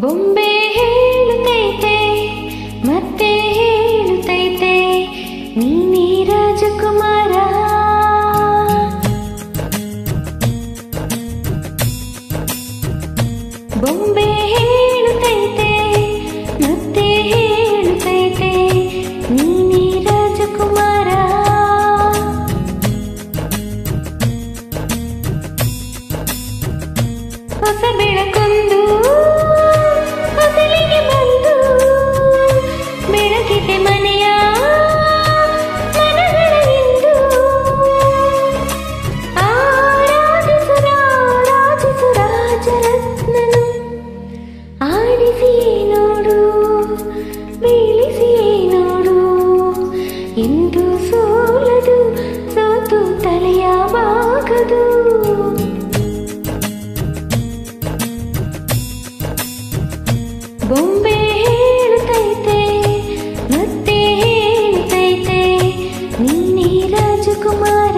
ಬೊಂಬೆ ಹೇಳುತ್ತೈತೆ ಮತ್ತೆ ಹೇಳುತ್ತೈತೆ ನೀನೇ ರಾಜಕುಮಾರ. ಬೊಂಬೆ ಹೇಳುತ್ತೈತೆ ಮತ್ತೆ ಹೇಳುತ್ತೈತೆ ನೀನೇ ರಾಜಕುಮಾರ. ಹೊಸ ಬೆಳಕೊಂದು ಹೊಸಲಿಗೆ ಬಂದು ಬೆಳಕಿದೆ ಮನೆಯ ಮನಗಳಲ್ಲಿಂದು. ಆರಾಧಿಸುರ ರಾಜಿಸು ರಾಜರತ್ನನು ಆಡಿಸಿಯೇ ನೋಡು ಬೀಳಿಸಿಯೇ ನೋಡು ಎಂದು ಸೋಲದು ಸೋತು ತಲೆಯ ಬಾಗದು. ಬೊಂಬೆ ಹೇಳುತ್ತೈತೆ ಮತ್ತೆ ಹೇಳುತ್ತೈತೆ ನೀನೇ ರಾಜಕುಮಾರ.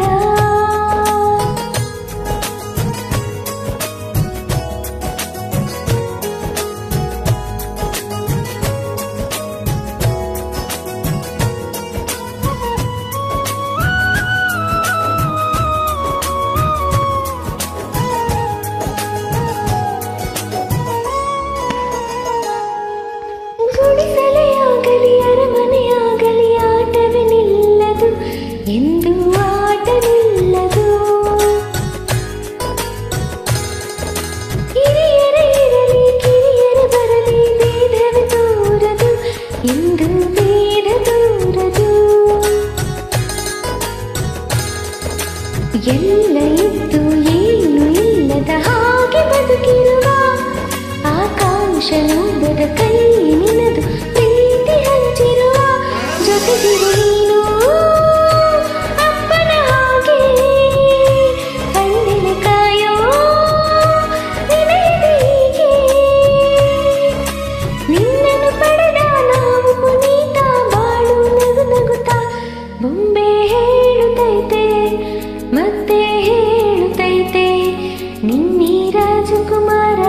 ಗುಡಿಸಲೆಯಾಗಲಿ ಅರಮನೆಯಾಗಲಿ ಆಟವೇ ನಿಲ್ಲದು ಎಂದು ಆಟವಿಲ್ಲದು. ಹಿರಿಯರೇ ಇರಲಿ ಕಿರಿಯರು ಬರಲಿ ಭೇದವೇ ತೋರದು ಎಂದು ಭೇದ ತೋರದು. ಎಲ್ಲ ಇದ್ದು ಏನು ಇಲ್ಲದ ಹಾಗೆ ಬದುಕಿರುವ ಆಕಾಂಕ್ಷ ಲೋಭದ ಕೈ ನಿನದು ಪ್ರೀತಿ ಹಂಚಿರುವ ಜೊತೆಗಿರು ನೀನು ಅಪ್ಪನ ಹಾಗೆ ಕಣ್ಣಿನ ಕಾಯೋ ನಿನಗೆ ನಿನ್ನನ್ನು ಪಡೆದ ನಾವು ಪುನೀತ ಬಾಳು ನಗು ನಗುತ್ತಾ. ಬೊಂಬೆ ಹೇಳುತ್ತೈತೆ ಮತ್ತೆ ಹೇಳುತ್ತೈತೆ ನಿನ್ನೆ ರಾಜಕುಮಾರ.